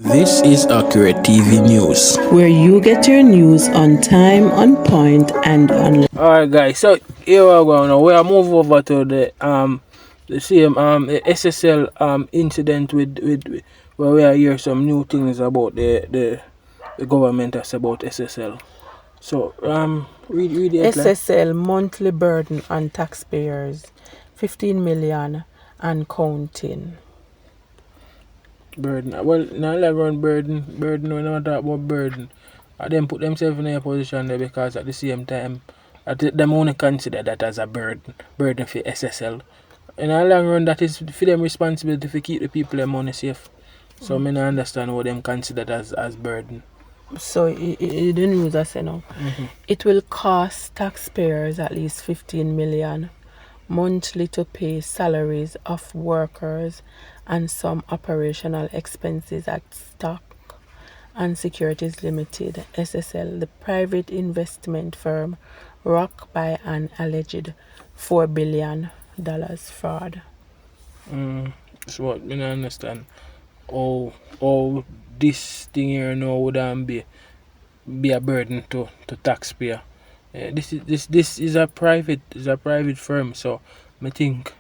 This is Accurate TV News, where you get your news on time, on point, and on. Alright, guys. So here we go now. We are move over to the same SSL incident with where we are hear some new things about the government as about SSL. So read it. SSL monthly burden on taxpayers, 15 million and counting. Burden. Well, now like run burden. When I talk about burden, them put themselves in a position there because at the same time, them only consider that as a burden for SSL. In the long run, that is for them responsibility to keep the people their money safe. So I don't understand what them consider as burden. So the news I say now, it will cost taxpayers at least 15 million monthly to pay salaries of workers and some operational expenses at Stocks and Securities Limited, SSL, the private investment firm rocked by an alleged $4 billion fraud. So what I don't understand how this thing here now would be a burden to taxpayer. This is a private firm, so I think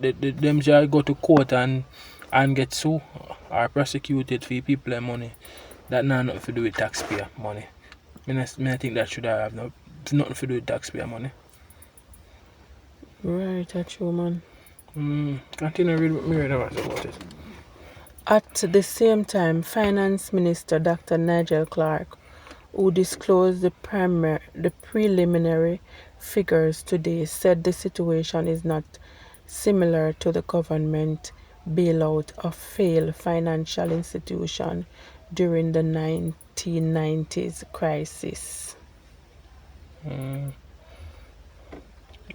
them shall go to court and get sued or prosecuted for people their money. That not nothing to do with taxpayer money. I think that should have nothing to do with taxpayer money. Right, that's true, man. Continue read what me read about it. At the same time, Finance Minister Dr. Nigel Clark, who disclosed the preliminary figures today, said the situation is not similar to the government bailout of failed financial institutions during the 1990s crisis.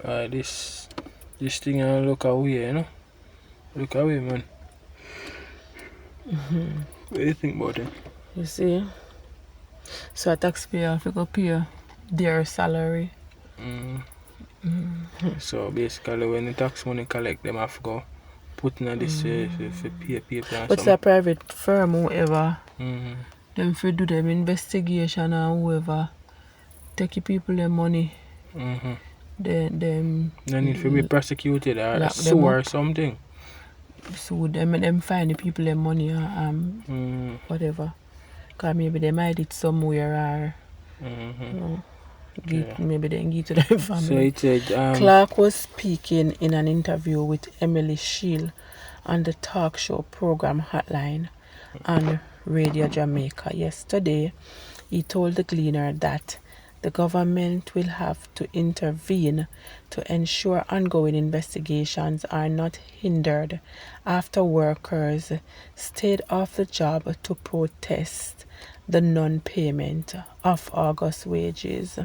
This thing look away, you know? Look away, man. What do you think about it? You see? So a taxpayer have to go pay their salary. So basically when the tax money collect, them have to go put in this for pay people and But it's a private firm, whoever. Them for do them investigation and whoever take people their money. They need to be prosecuted or sue or something. So them find the people their money whatever. Because maybe they might it somewhere or maybe they can give to their family. So it said Clark was speaking in an interview with Emily Shield on the talk show program Hotline on Radio Jamaica yesterday. He told the Gleaner that the government will have to intervene to ensure ongoing investigations are not hindered after workers stayed off the job to protest the non-payment of August wages.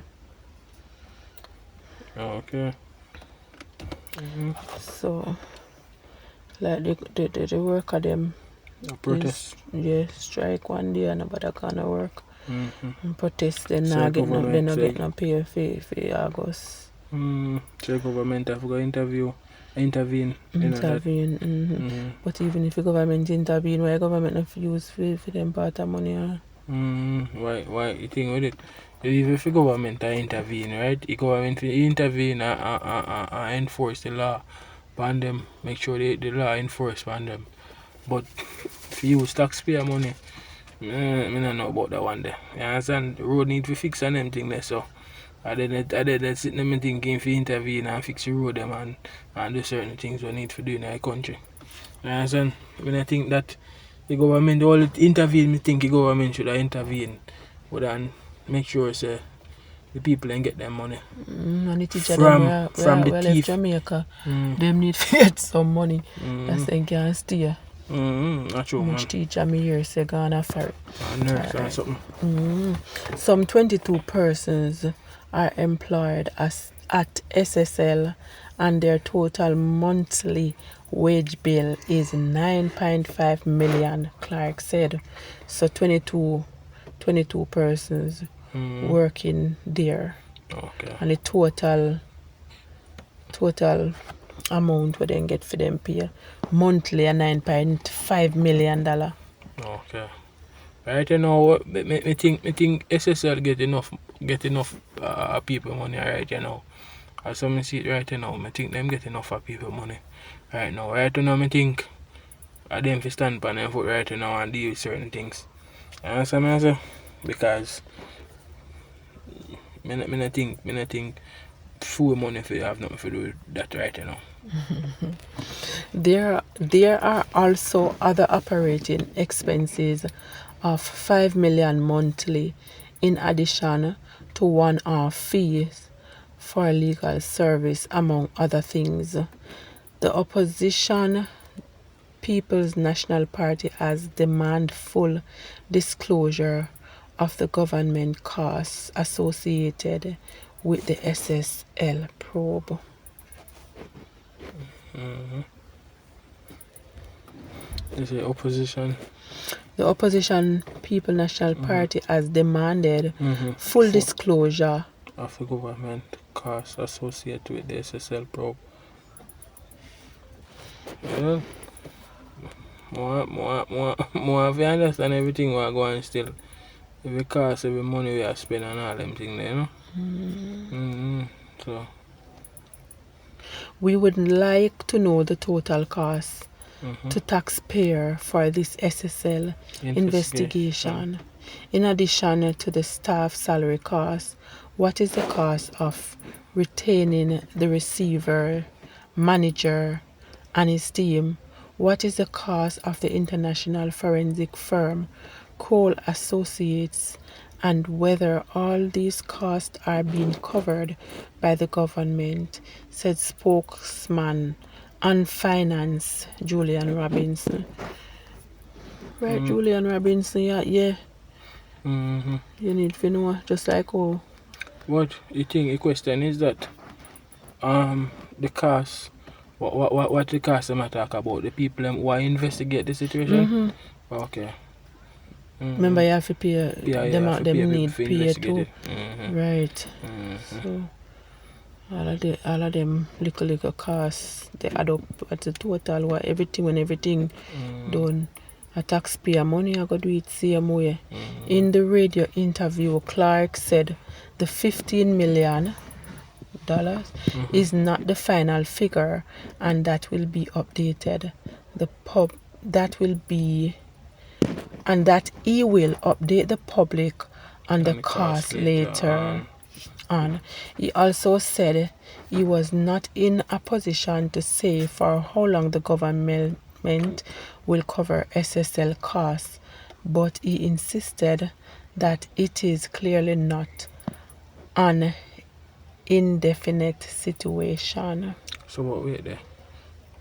okay. So, like the worker them Protest. strike one day and nobody gonna work. And protest, they So not get government no pay for August. So government have to intervene. But even if the government intervene, why government not use for them part of money? Why you think with it? Even if the government intervene, right? The government will intervene and enforce the law on them, make sure the law enforced on them. But if you use taxpayer money, I don't know about that one there. You understand? The road need to fix and them thing there, so I didn't sit them thinking for intervene and fix the road them and do certain things we need to do in our country. You understand? When I think that the government all intervene, I think the government should have intervened and make sure say the people can get their money. And the teacher from the left thief. Jamaica, them need to get some money. That's they can stay. Not true, Much teacher me here say gonna for it. Nurse or something. Some 22 persons are employed at SSL and their total monthly wage bill is 9.5 million, Clark said. So 22 persons working there. Okay. And the total amount where they get for them pay monthly a $9.5 million. Okay. Right now, me think SSL get enough people money right now. As I see it right now, I think them get enough of people money right now. Right now, I think them fi stand on them foot right now and deal with certain things. You understand me I say? Because me not think full money fi have nothing to do with that right now. There are also other operating expenses of $5 million monthly, in addition to one-off fees for legal service, among other things. The opposition People's National Party has demanded full disclosure of the government costs associated with the SSL probe. Is the opposition? The opposition People National Party has demanded full disclosure of the government costs associated with the SSL probe. Well, more if you understand everything we are going still. Every cost, every money we are spending and all them things there, you know? So we would like to know the total cost to taxpayer for this SSL investigation. In addition to the staff salary cost, what is the cost of retaining the receiver, manager, and his team? What is the cost of the international forensic firm, Cole Associates, and whether all these costs are being covered by the government, said spokesman on finance Julian Robinson. Right, Julian Robinson, yeah. You need to know, just like how. What you think the question is that the cost, what the cost am I talk about? The people who investigate the situation? Okay. Remember you have to pay, them need pay too. Right. So all of them little costs, they add up at the total what everything done. A taxpayer money I gotta do it same way. In the radio interview, Clark said the $15 million is not the final figure, and that will be updated. That he will update the public on the cost later on. He also said he was not in a position to say for how long the government will cover SSL costs, but he insisted that it is clearly not an indefinite situation. So what wait there?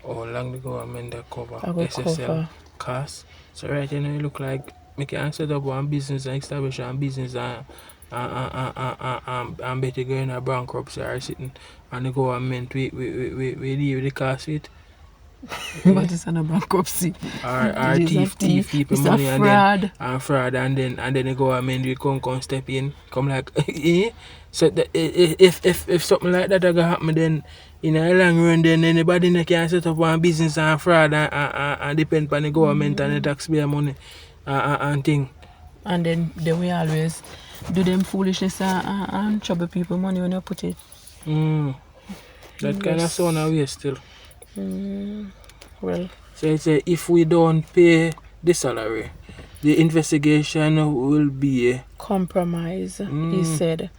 How long the government that cover SSL costs? So right now you look like we can set up one business and establish one business and better go in a bankruptcy or sitting and the government we deal with the cost with. But it's not a bankruptcy. Or thief people it's money a fraud. and fraud and then the government will come step in, come like so if something like that gonna happen, then in a long run then anybody can set up one business and fraud and depend on the government and the taxpayer money and thing. And then we always do them foolishness and trouble people money when you put it. That kind of sound away still. Well, so it's if we don't pay the salary, the investigation will be a compromise, he said,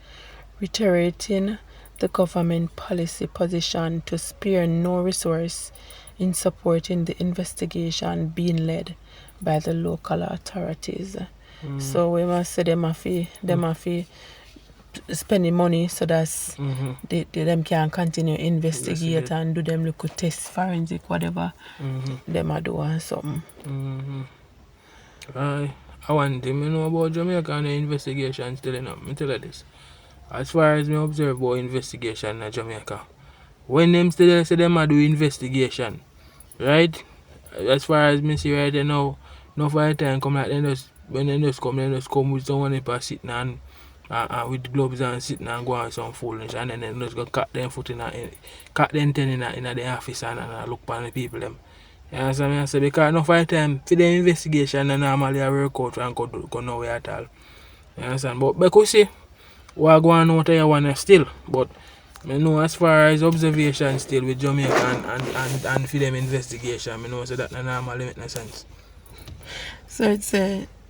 reiterating the government policy position to spare no resource in supporting the investigation being led by the local authorities. So we must say them have to spending money so that them can continue investigate and do them little test, forensic, whatever them are doing something. I want them to know about Jamaica and the investigation still enough. Me tell you this. As far as me observe about investigation in Jamaica, when them still say them are do investigation, right? As far as me see right now, no for the time come like when they just come with someone sitting and with gloves and sitting and go on some foolishness, and then they just go cut them foot cut them ten in the office and look upon the people them. You understand me? I say because enough of the time for the investigation and normally I work out and go nowhere at all. You understand? But because see what go on out here one still, but I know as far as observation still with Jamaica and for them investigation, I know so that normally make no sense. So it's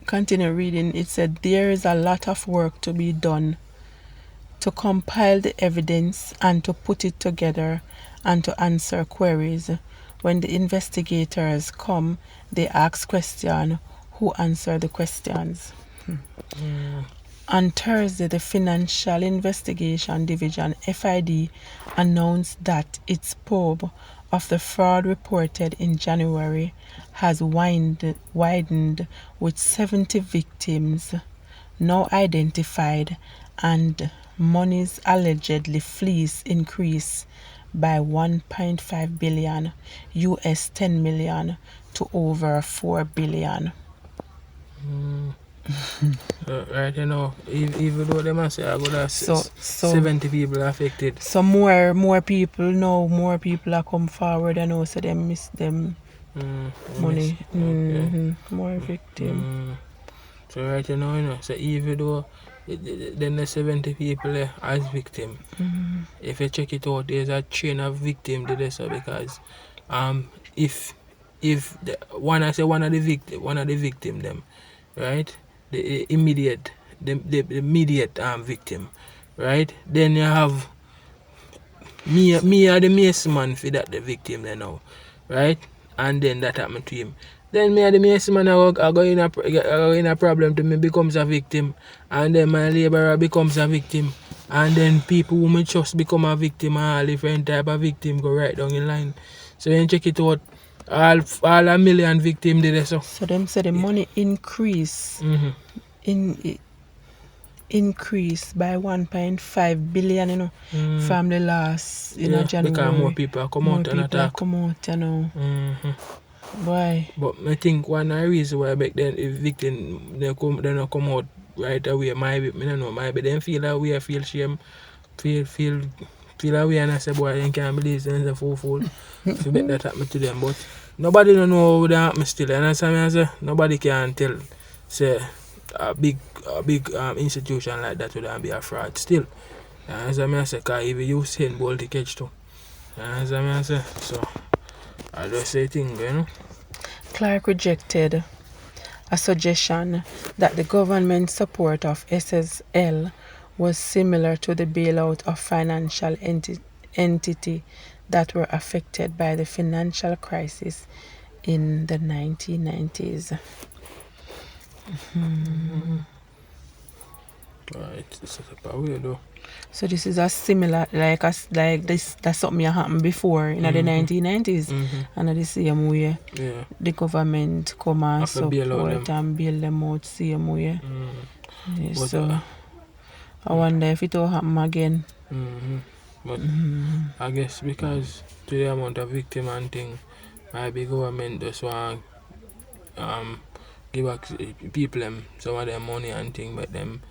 continue reading. It said there is a lot of work to be done to compile the evidence and to put it together and to answer queries. When the investigators come, they ask questions. Who answer the questions? On Thursday, the Financial Investigation Division (FID) announced that its probe of the fraud reported in January has widened with 70 victims now identified and monies allegedly fleeced increased by 1.5 billion US 10 million to over 4 billion. Right, you know, even though they must say I got 70 people affected. So more people now, more people are come forward and also they miss them money. Okay. More victim. So right you know, so even though then the 70 people as victim, if you check it out, there's a chain of victim to this because if one of the victim them, right? The immediate victim, right? Then you have me are the mace man for that the victim then now, right? And then that happened to him. Then me are the mace man I go in a problem to me becomes a victim, and then my laborer becomes a victim, and then people who me trust become a victim, and all different type of victim go right down in line. So you check it out, all a million victim did so. So them say the money increase increase by 1.5 billion, you know, from the last January. Because more people come out and attack. Come out, you know. Why? But I think one of the reason why back then if victim they not come out right away, maybe I don't know, maybe they feel that way, feel shame, feel away and I say boy they can't believe it's a fool. If you bet that happen to them. But nobody don't know what happen still. And that's what I say nobody can tell say a big institution like that would be a fraud still. And as I say, because even you send ball to catch too. And as I say, so I just say thing, you know. Clark rejected a suggestion that the government support of SSL was similar to the bailout of financial entity that were affected by the financial crisis in the 1990s. Right, this is a weird though. So this is a similar like this that's something that happened before in the 1990s and the same way the government come and support and bail them out same way. Yeah, so I wonder if it will happen again. But I guess because to the amount of victim and thing, maybe government just want give back people them some of their money and thing, but them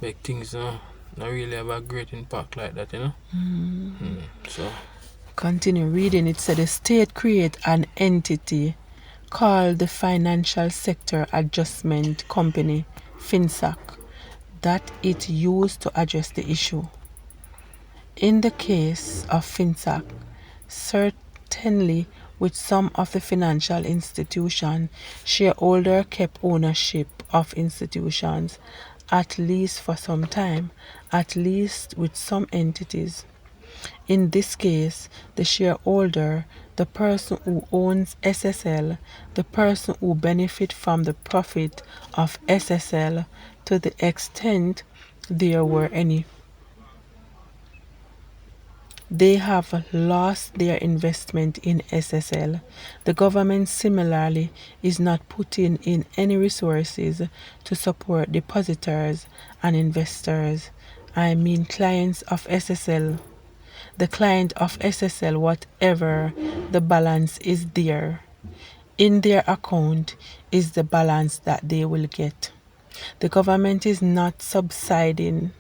make things not really have a great impact like that, you know. So continue reading. It said the state create an entity called the Financial Sector Adjustment Company, FinSac, that it used to address the issue. In the case of FinSac, certainly with some of the financial institutions, shareholder kept ownership of institutions, at least for some time, at least with some entities. In this case, the shareholder, the person who owns SSL, the person who benefits from the profit of SSL to the extent there were any. They have lost their investment in SSL. The government similarly is not putting in any resources to support depositors and investors. I mean clients of SSL. The client of SSL, whatever the balance is there, in their account is the balance that they will get. The government is not subsiding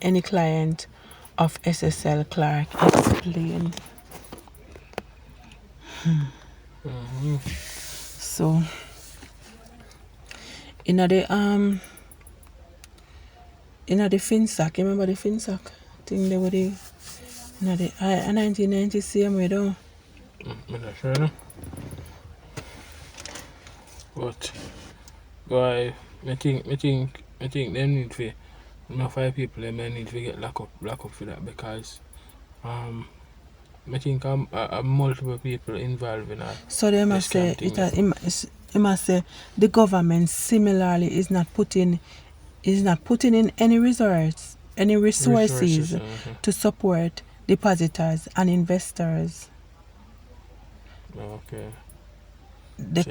any client of SSL, Clark explained. So in the FinSac, you remember the FinSac thing they were the 1990 same way though. I'm not sure, no? But why I think they need to, 5 people they need to get locked up for that, because I think multiple people involved in that. So they must say it must say the government similarly is not putting in any resources to support depositors and investors. Okay. The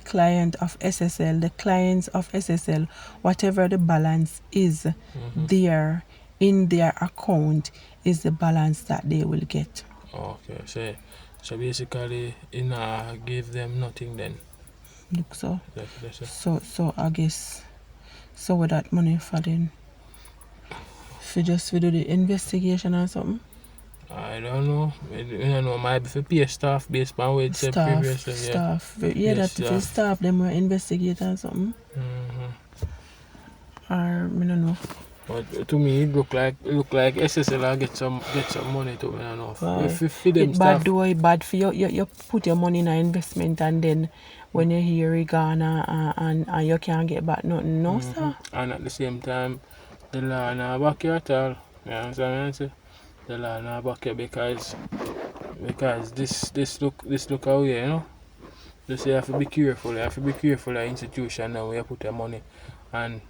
client of SSL, the clients of SSL, whatever the balance is there in their account is the balance that they will get. Okay, so basically give them nothing then. Look so. That's it. So I guess so with that money for then if you just do the investigation or something. I don't know. I don't know. Might be for pay staff based on what it said previously. Staff. Yeah, that if staff them will investigate or something. Or I don't know. But to me, it look like SSL get some money to me. I don't know. If them it's staff. bad for you put your money in an investment and then when you hear it gone and you can't get back nothing. No, sir. And at the same time, the law not back you at all. You understand what I say? The law not back you because this look away, you know. Just you have to be careful. You have to be careful of institution now where you put your money, and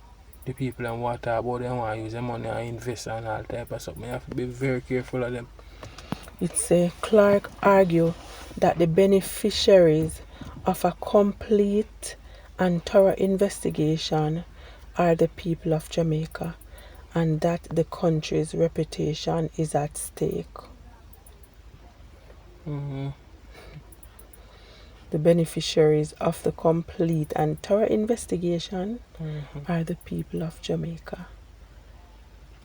the people and what about them want to use their money and invest and all type of something. You have to be very careful of them. It's Clark argue that the beneficiaries of a complete and thorough investigation are the people of Jamaica and that the country's reputation is at stake. The beneficiaries of the complete and thorough investigation are the people of Jamaica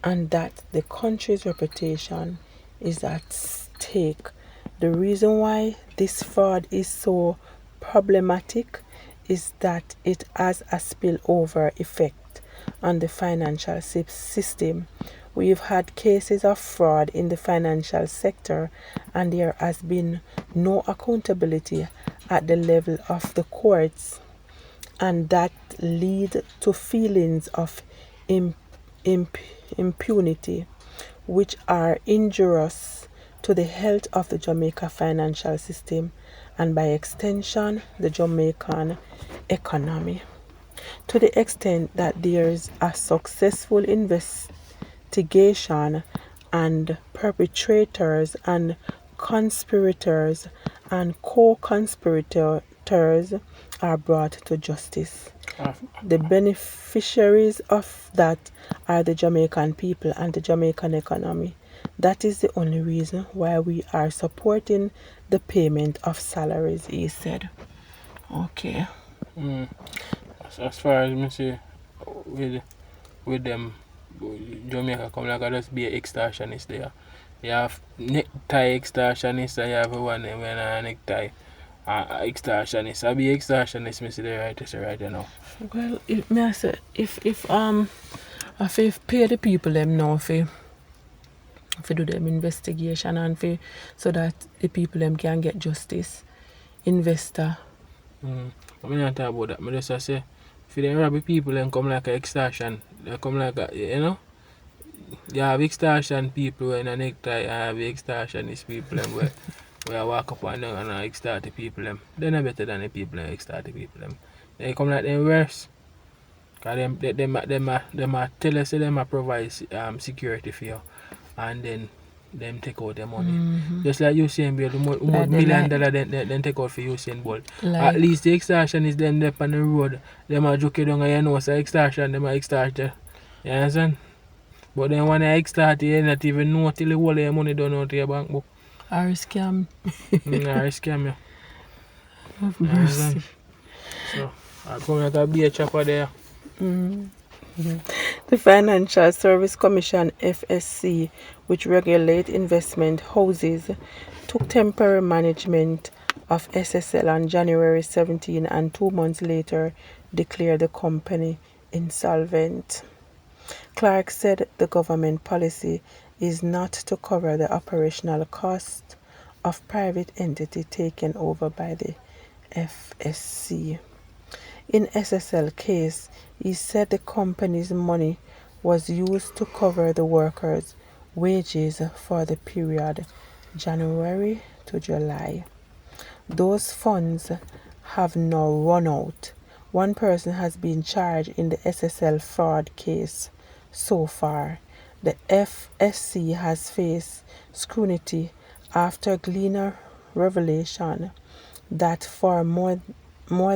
and that the country's reputation is at stake. The reason why this fraud is so problematic is that it has a spillover effect on the financial system. We've had cases of fraud in the financial sector and there has been no accountability at the level of the courts, and that lead to feelings of impunity which are injurious to the health of the Jamaica financial system and by extension the Jamaican economy. To the extent that there is a successful investigation and perpetrators and conspirators and co-conspirators are brought to justice. The beneficiaries of that are the Jamaican people and the Jamaican economy. That is the only reason why we are supporting the payment of salaries, he said. Okay. As far as me say, with them, Jamaica come like just be an extortionist there. You have necktie extortionist, and you have one when a necktie extortionist. I be extortionist, me say the right is right, you know. Well, if pay the people them now if do them investigation and so that the people them can get justice. Investor. I'm not talking about that. I just say if they rob people and come like an extortion, they come like a, you know. You have extortion people in a necktie, and have extortionist people them where I walk up and down and I extort the people them. They're not better than the people that extort the people them. They come like them worse. Cause them tell us them provide security for you, and then them take out their money. Just like Usain Bolt, $1 million then take out for Usain Bolt. At least the extortion is them up on the road. Them a joke down and you know so extortion, them a extort you. You understand? But then when I extort you not even know till the whole of your money done out of your bank book. Or scam. Or scam you. Have mercy. So I come like a beer chopper there. The Financial Service Commission (FSC), which regulate investment houses, took temporary management of SSL on January 17 and 2 months later declared the company insolvent. Clark said the government policy is not to cover the operational cost of private entity taken over by the FSC. In SSL case, he said the company's money was used to cover the workers' wages for the period January to July. Those funds have now run out. One person has been charged in the SSL fraud case so far. The FSC has faced scrutiny after Gleaner revelation that for more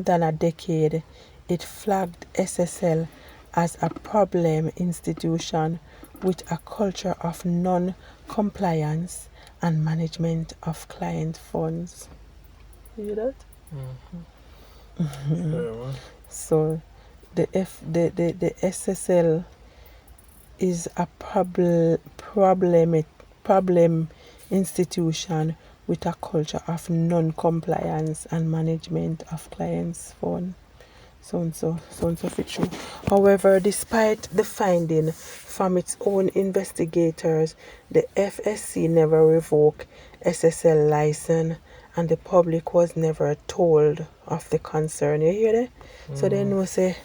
than a decade it flagged SSL as a problem institution with a culture of non-compliance and management of client funds. You hear that? Yeah, So the SSL is a problem institution with a culture of non-compliance and management of clients' funds. Sounds so true. However, despite the finding from its own investigators, the FSC never revoked SSL license and the public was never told of the concern. You hear that? So they know say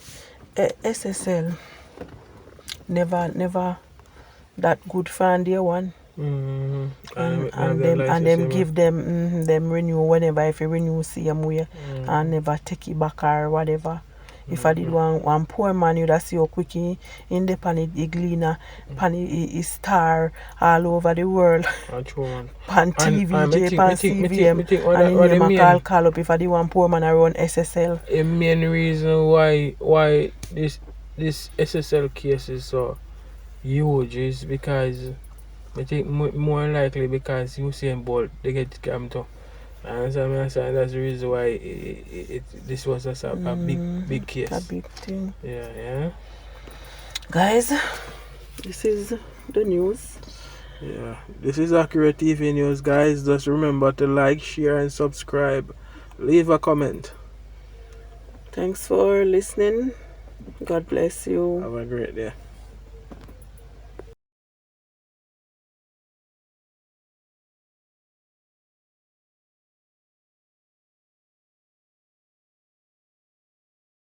SSL never that good fan day one. And them give them renew whenever if you renew same way and never take it back or whatever. If I did one poor man, you'd see how quick in the pan Gleaner, pan is star all over the world. Pan TVJ, pan CVM, and in them call up if I did one poor man around SSL. The main reason why this SSL case is so huge is because I think more likely because Usain Bolt they get scammed too. And so that's the reason why this was just a big case. A big thing. Yeah. Guys, this is the news. Yeah, this is Accurate TV News, guys. Just remember to like, share, and subscribe. Leave a comment. Thanks for listening. God bless you. Have a great day.